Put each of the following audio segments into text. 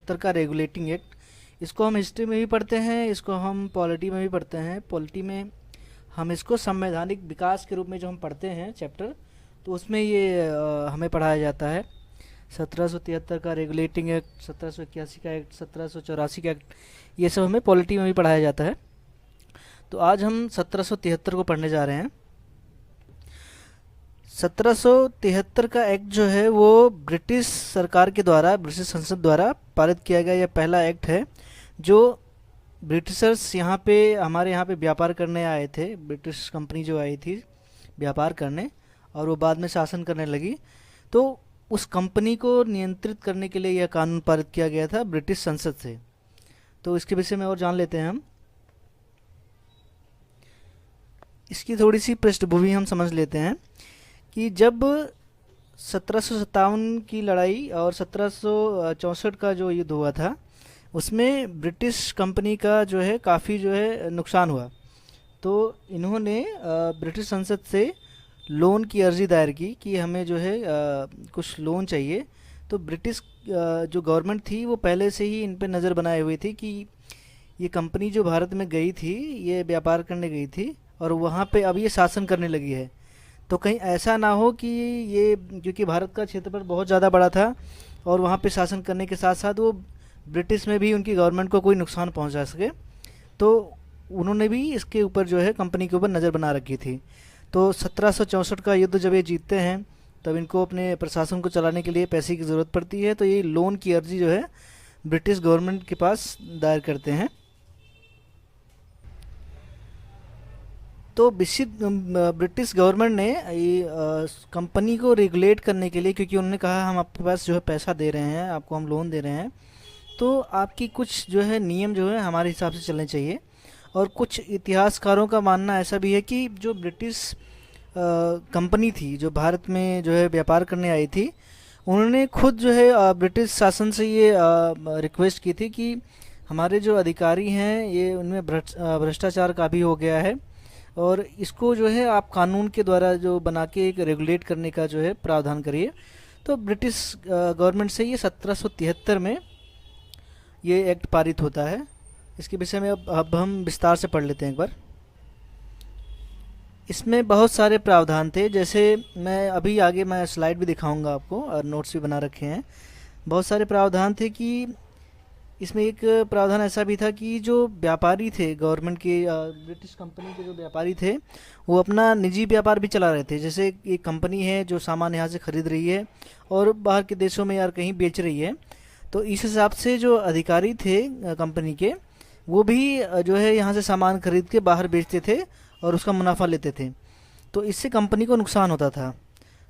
1773 का regulating act. इसको हम हिस्ट्री में भी पढ़ते हैं, इसको हम पॉलिटी में भी पढ़ते हैं। पॉलिटी में हम इसको संवैधानिक विकास के रूप में जो हम पढ़ते हैं चैप्टर, तो उसमें ये हमें पढ़ाया जाता है। 1773 का रेगुलेटिंग एक्ट, 1781 का एक्ट, 1784 का एक्ट, ये सब हमें पॉलिटी में भी पढ़ाया जाता है। तो आज हम 1773 को पढ़ने जा रहे हैं। 1773 का एक्ट जो है वो ब्रिटिश सरकार के द्वारा, ब्रिटिश संसद द्वारा पारित किया गया यह पहला एक्ट है जो ब्रिटिशर्स यहाँ पे, हमारे यहाँ पे व्यापार करने आए थे। ब्रिटिश कंपनी जो आई थी व्यापार करने, और वो बाद में शासन करने लगी, तो उस कंपनी को नियंत्रित करने के लिए यह कानून पारित किया गया था ब्रिटिश संसद से। तो इसके विषय में और जान लेते हैं हम। इसकी थोड़ी सी पृष्ठभूमि हम समझ लेते हैं कि जब 1757 की लड़ाई और 1764 का जो युद्ध हुआ था, उसमें ब्रिटिश कंपनी का जो है काफ़ी जो है नुकसान हुआ। तो इन्होंने ब्रिटिश संसद से लोन की अर्जी दायर की कि हमें जो है कुछ लोन चाहिए। तो ब्रिटिश जो गवर्नमेंट थी वो पहले से ही इन पे नज़र बनाए हुई थी कि ये कंपनी जो भारत में गई थी, ये व्यापार करने गई थी और वहाँ पे अब ये शासन करने लगी है। तो कहीं ऐसा ना हो कि ये, क्योंकि भारत का क्षेत्रफल बहुत ज़्यादा बड़ा था और वहाँ पे शासन करने के साथ साथ वो ब्रिटिश में भी उनकी गवर्नमेंट को कोई नुकसान पहुँचा सके, तो उन्होंने भी इसके ऊपर जो है कंपनी के ऊपर नज़र बना रखी थी। तो 1764 का युद्ध जब ये जीतते हैं, तब इनको अपने प्रशासन को चलाने के लिए पैसे की ज़रूरत पड़ती है, तो ये लोन की अर्जी जो है ब्रिटिश गवर्नमेंट के पास दायर करते हैं। तो ब्रिटिश गवर्नमेंट ने ये कंपनी को रेगुलेट करने के लिए, क्योंकि उन्होंने कहा हम आपके पास जो है पैसा दे रहे हैं, आपको हम लोन दे रहे हैं, तो आपकी कुछ जो है नियम जो है हमारे हिसाब से चलने चाहिए। और कुछ इतिहासकारों का मानना ऐसा भी है कि जो ब्रिटिश कंपनी थी जो भारत में जो है व्यापार करने आई थी, उन्होंने खुद जो है ब्रिटिश शासन से ये रिक्वेस्ट की थी कि हमारे जो अधिकारी हैं ये उनमें भ्रष्टाचार काफ़ी हो गया है, और इसको जो है आप कानून के द्वारा जो बना के एक रेगुलेट करने का जो है प्रावधान करिए। तो ब्रिटिश गवर्नमेंट से ये 1773 में ये एक्ट पारित होता है। इसके विषय में अब हम विस्तार से पढ़ लेते हैं एक बार। इसमें बहुत सारे प्रावधान थे, जैसे मैं अभी आगे मैं स्लाइड भी दिखाऊंगा आपको और नोट्स भी बना रखे हैं। बहुत सारे प्रावधान थे कि इसमें एक प्रावधान ऐसा भी था कि जो व्यापारी थे गवर्नमेंट के, ब्रिटिश कंपनी के जो व्यापारी थे, वो अपना निजी व्यापार भी चला रहे थे। जैसे एक कंपनी है जो सामान यहाँ से खरीद रही है और बाहर के देशों में यार कहीं बेच रही है, तो इस हिसाब से जो अधिकारी थे कंपनी के, वो भी जो है यहाँ से सामान खरीद के बाहर बेचते थे और उसका मुनाफा लेते थे। तो इससे कंपनी को नुकसान होता था।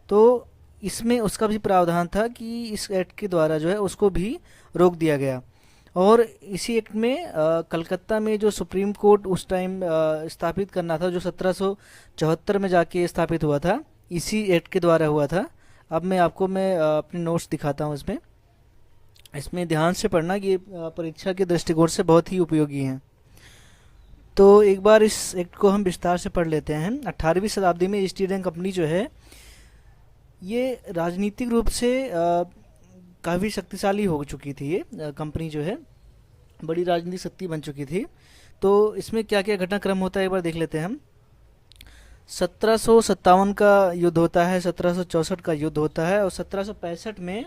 तो इसमें उसका भी प्रावधान था कि इस एक्ट के द्वारा जो है उसको भी रोक दिया गया। और इसी एक्ट में कलकत्ता में जो सुप्रीम कोर्ट उस टाइम स्थापित करना था, जो 1774 में जाके स्थापित हुआ था, इसी एक्ट के द्वारा हुआ था। अब मैं आपको अपने नोट्स दिखाता हूँ इसमें। इसमें ध्यान से पढ़ना कि ये परीक्षा के दृष्टिकोण से बहुत ही उपयोगी हैं। तो एक बार इस एक्ट को हम विस्तार से पढ़ लेते हैं। 18वीं शताब्दी में ईस्ट इंडियन कंपनी जो है ये राजनीतिक रूप से काफ़ी शक्तिशाली हो चुकी थी। ये कंपनी जो है बड़ी राजनीतिक शक्ति बन चुकी थी। तो इसमें क्या क्या घटनाक्रम होता है एक बार देख लेते हैं हम। 1757 का युद्ध होता है, 1764 का युद्ध होता है, और 1765 में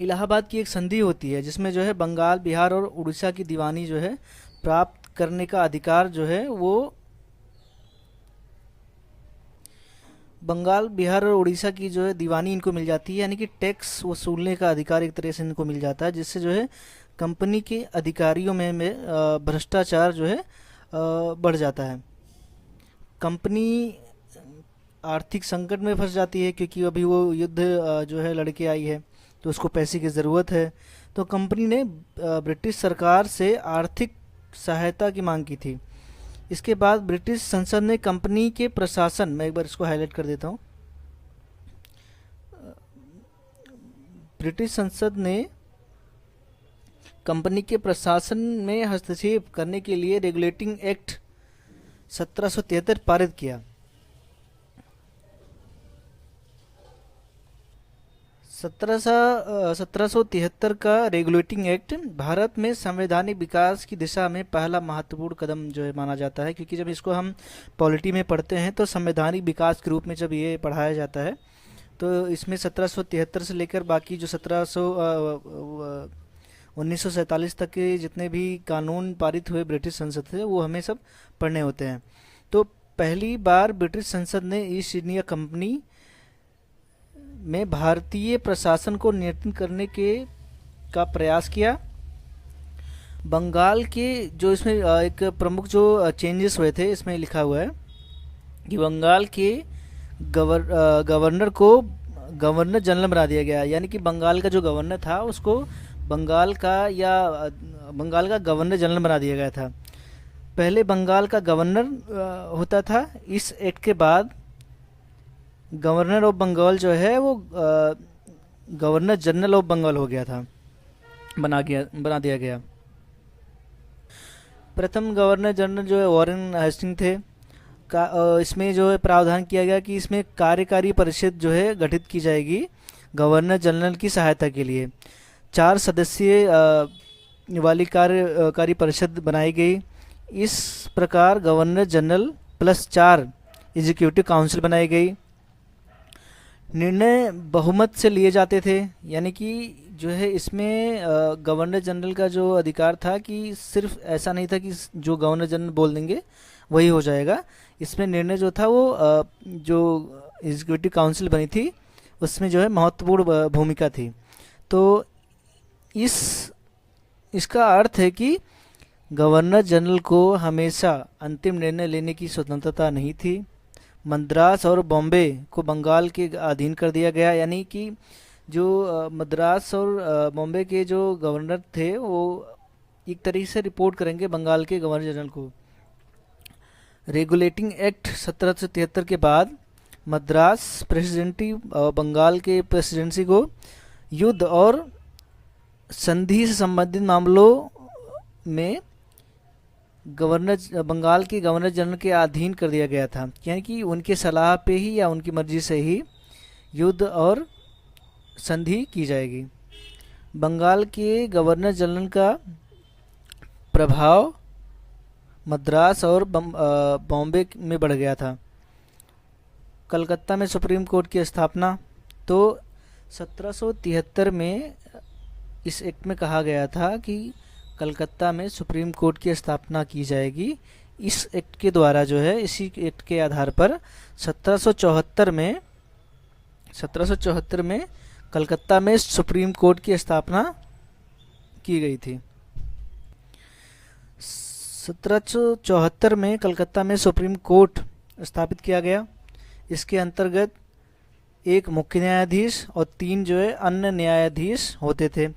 इलाहाबाद की एक संधि होती है जिसमें जो है बंगाल, बिहार और उड़ीसा की दीवानी जो है प्राप्त करने का अधिकार जो है वो बंगाल, बिहार और उड़ीसा की जो है दीवानी इनको मिल जाती है, यानी कि टैक्स वसूलने का अधिकार एक तरह से इनको मिल जाता है, जिससे जो है कंपनी के अधिकारियों में भ्रष्टाचार जो है बढ़ जाता है। कंपनी आर्थिक संकट में फंस जाती है क्योंकि अभी वो युद्ध जो है लड़के आई है, तो उसको पैसे की ज़रूरत है। तो कंपनी ने ब्रिटिश सरकार से आर्थिक सहायता की मांग की थी। इसके बाद ब्रिटिश संसद ने कंपनी के प्रशासन, मैं एक बार इसको हाईलाइट कर देता हूँ, ब्रिटिश संसद ने कंपनी के प्रशासन में हस्तक्षेप करने के लिए रेगुलेटिंग एक्ट 1773 पारित किया। सत्रह सौ तिहत्तर का रेगुलेटिंग एक्ट भारत में संवैधानिक विकास की दिशा में पहला महत्वपूर्ण कदम जो है माना जाता है, क्योंकि जब इसको हम पॉलिटी में पढ़ते हैं तो संवैधानिक विकास के रूप में जब ये पढ़ाया जाता है तो इसमें 1773 से लेकर बाकी जो 1947 तक के जितने भी कानून पारित हुए ब्रिटिश संसद से वो हमें सब पढ़ने होते हैं। तो पहली बार ब्रिटिश संसद ने ईस्ट इंडिया कंपनी में भारतीय प्रशासन को नियंत्रित करने के का प्रयास किया। बंगाल के जो इसमें एक प्रमुख जो चेंजेस हुए थे इसमें लिखा हुआ है कि बंगाल के गवर्नर को गवर्नर जनरल बना दिया गया, यानी कि बंगाल का जो गवर्नर था उसको बंगाल का गवर्नर जनरल बना दिया गया था। पहले बंगाल का गवर्नर होता था। इस एक्ट के बाद गवर्नर ऑफ बंगाल जो है वो गवर्नर जनरल ऑफ बंगाल हो गया था, बना दिया गया। प्रथम गवर्नर जनरल जो है वॉरेन हेस्टिंग थे। इसमें जो है प्रावधान किया गया कि इसमें कार्यकारी परिषद जो है गठित की जाएगी गवर्नर जनरल की सहायता के लिए। 4 सदस्यीय वाली कार्यकारी परिषद बनाई गई। इस प्रकार governor general plus 4 executive council बनाई गई। निर्णय बहुमत से लिए जाते थे, यानी कि जो है इसमें गवर्नर जनरल का जो अधिकार था कि सिर्फ ऐसा नहीं था कि जो गवर्नर जनरल बोल देंगे वही हो जाएगा। इसमें निर्णय जो था वो जो एग्जीक्यूटिव काउंसिल बनी थी उसमें जो है महत्वपूर्ण भूमिका थी। तो इसका अर्थ है कि गवर्नर जनरल को हमेशा अंतिम निर्णय लेने की स्वतंत्रता नहीं थी। मद्रास और बॉम्बे को बंगाल के अधीन कर दिया गया, यानी कि जो मद्रास और बॉम्बे के जो गवर्नर थे वो एक तरीके से रिपोर्ट करेंगे बंगाल के गवर्नर जनरल को। रेगुलेटिंग एक्ट 1773 के बाद मद्रास प्रेसिडेंसी बंगाल के प्रेसिडेंसी को युद्ध और संधि से संबंधित मामलों में बंगाल के गवर्नर जनरल के अधीन कर दिया गया था, यानी कि उनके सलाह पे ही या उनकी मर्जी से ही युद्ध और संधि की जाएगी। बंगाल के गवर्नर जनरल का प्रभाव मद्रास और बॉम्बे में बढ़ गया था। कलकत्ता में सुप्रीम कोर्ट की स्थापना तो 1773 में इस एक्ट में कहा गया था कि कलकत्ता में सुप्रीम कोर्ट की स्थापना की जाएगी। इस एक्ट के द्वारा जो है इसी एक्ट के आधार पर 1774 में कलकत्ता में सुप्रीम कोर्ट की स्थापना की गई थी। 1774 में कलकत्ता में सुप्रीम कोर्ट स्थापित किया गया। इसके अंतर्गत एक मुख्य न्यायाधीश और 3 जो है अन्य न्यायाधीश होते थे।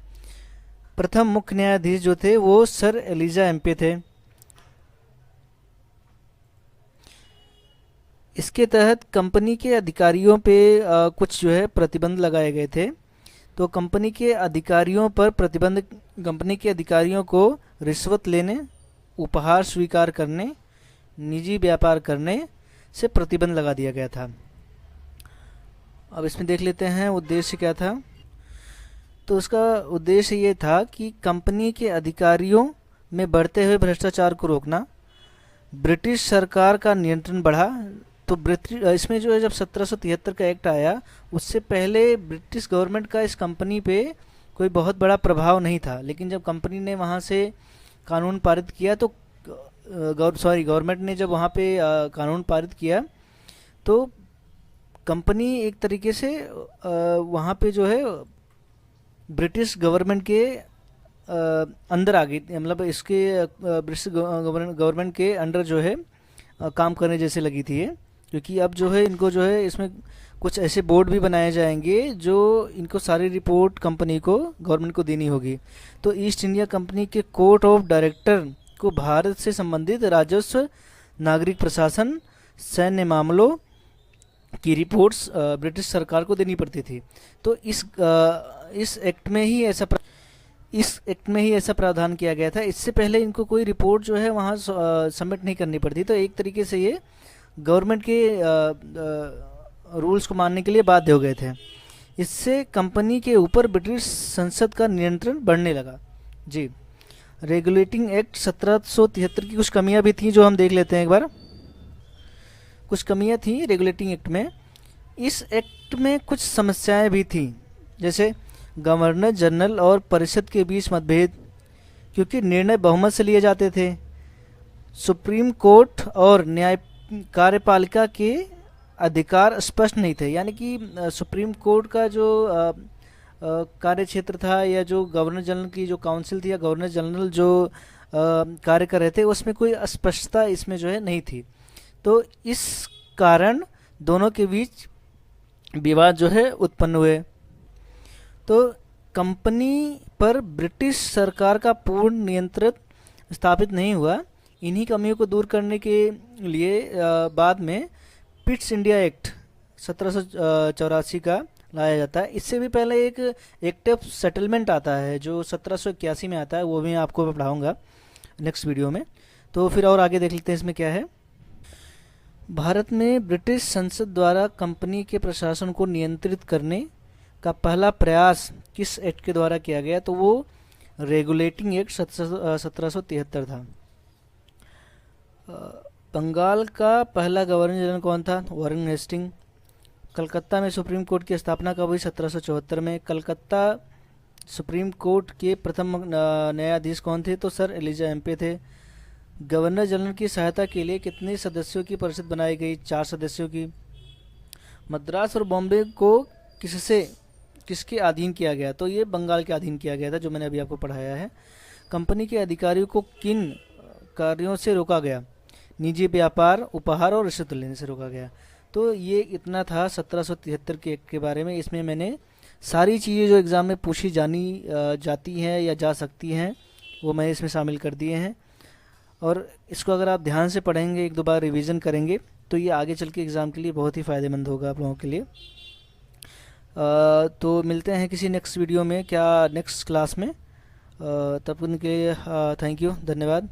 प्रथम मुख्य न्यायाधीश जो थे वो सर एलिजा एम्पे थे। इसके तहत कंपनी के अधिकारियों पे कुछ जो है प्रतिबंध लगाए गए थे। तो कंपनी के अधिकारियों पर प्रतिबंध कंपनी के अधिकारियों को रिश्वत लेने, उपहार स्वीकार करने, निजी व्यापार करने से प्रतिबंध लगा दिया गया था। अब इसमें देख लेते हैं उद्देश्य क्या था। तो उसका उद्देश्य ये था कि कंपनी के अधिकारियों में बढ़ते हुए भ्रष्टाचार को रोकना। ब्रिटिश सरकार का नियंत्रण बढ़ा। तो इसमें जो है जब 1773 का एक्ट आया उससे पहले ब्रिटिश गवर्नमेंट का इस कंपनी पे कोई बहुत बड़ा प्रभाव नहीं था, लेकिन जब कंपनी ने वहाँ से कानून पारित किया तो गवर्नमेंट ने जब वहाँ पे कानून पारित किया तो कंपनी एक तरीके से वहाँ पे जो है ब्रिटिश गवर्नमेंट के अंदर आ गई, मतलब इसके ब्रिटिश गवर्नमेंट के अंडर जो है काम करने जैसे लगी थी ये। क्योंकि अब जो है इनको जो है इसमें कुछ ऐसे बोर्ड भी बनाए जाएंगे जो इनको सारी रिपोर्ट कंपनी को गवर्नमेंट को देनी होगी। तो ईस्ट इंडिया कंपनी के कोर्ट ऑफ डायरेक्टर को भारत से संबंधित राजस्व, नागरिक प्रशासन, सैन्य मामलों की रिपोर्ट्स ब्रिटिश सरकार को देनी पड़ती थी। तो इस एक्ट में ही ऐसा प्रावधान किया गया था। इससे पहले इनको कोई रिपोर्ट जो है वहाँ सबमिट नहीं करनी पड़ती। तो एक तरीके से ये गवर्नमेंट के रूल्स को मानने के लिए बाध्य हो गए थे। इससे कंपनी के ऊपर ब्रिटिश संसद का नियंत्रण बढ़ने लगा। जी। रेगुलेटिंग एक्ट 1773 की कुछ कमियां भी थी जो हम देख लेते हैं एक बार। कुछ कमियां थी रेगुलेटिंग एक्ट में। इस एक्ट में कुछ समस्याएं भी थी, जैसे गवर्नर जनरल और परिषद के बीच मतभेद, क्योंकि निर्णय बहुमत से लिए जाते थे। सुप्रीम कोर्ट और न्याय कार्यपालिका के अधिकार स्पष्ट नहीं थे, यानी कि सुप्रीम कोर्ट का जो कार्य क्षेत्र था, या जो गवर्नर जनरल की जो काउंसिल थी, या गवर्नर जनरल जो कार्य कर रहे थे, उसमें कोई स्पष्टता इसमें जो है नहीं थी। तो इस कारण दोनों के बीच विवाद जो है उत्पन्न हुए। तो कंपनी पर ब्रिटिश सरकार का पूर्ण नियंत्रण स्थापित नहीं हुआ। इन्हीं कमियों को दूर करने के लिए बाद में पिट्स इंडिया एक्ट 1784 का लाया जाता है। इससे भी पहले एक एक्ट ऑफ सेटलमेंट आता है जो 1781 में आता है, वो भी मैं आपको पढ़ाऊँगा नेक्स्ट वीडियो में। तो फिर और आगे देख लेते हैं इसमें क्या है। भारत में ब्रिटिश संसद द्वारा कंपनी के प्रशासन को नियंत्रित करने का पहला प्रयास किस एक्ट के द्वारा किया गया, तो वो रेगुलेटिंग एक्ट 1773 था। बंगाल का पहला गवर्नर जनरल कौन था? Warren Hasting. कलकत्ता में सुप्रीम कोर्ट की स्थापना कब हुई? 1774 में। कलकत्ता सुप्रीम कोर्ट के प्रथम न्यायाधीश कौन थे? तो सर एलिजा एम्पे थे। गवर्नर जनरल की सहायता के लिए कितने सदस्यों की परिषद बनाई गई? 4 सदस्यों की। मद्रास और बॉम्बे को किसके अधीन किया गया? तो ये बंगाल के अधीन किया गया था, जो मैंने अभी आपको पढ़ाया है। कंपनी के अधिकारियों को किन कार्यों से रोका गया? निजी व्यापार, उपहार और रिश्वत लेने से रोका गया। तो ये इतना था 1773 के एक्ट के बारे में। इसमें मैंने सारी चीज़ें जो एग्ज़ाम में पूछी जाती हैं या जा सकती हैं, वो मैं इसमें शामिल कर दिए हैं। और इसको अगर आप ध्यान से पढ़ेंगे, एक दो बार रिवीजन करेंगे, तो ये आगे चल के एग्ज़ाम के लिए बहुत ही फ़ायदेमंद होगा आप लोगों के लिए। तो मिलते हैं किसी नेक्स्ट वीडियो में, क्या नेक्स्ट क्लास में। तब उनके लिए थैंक यू, धन्यवाद।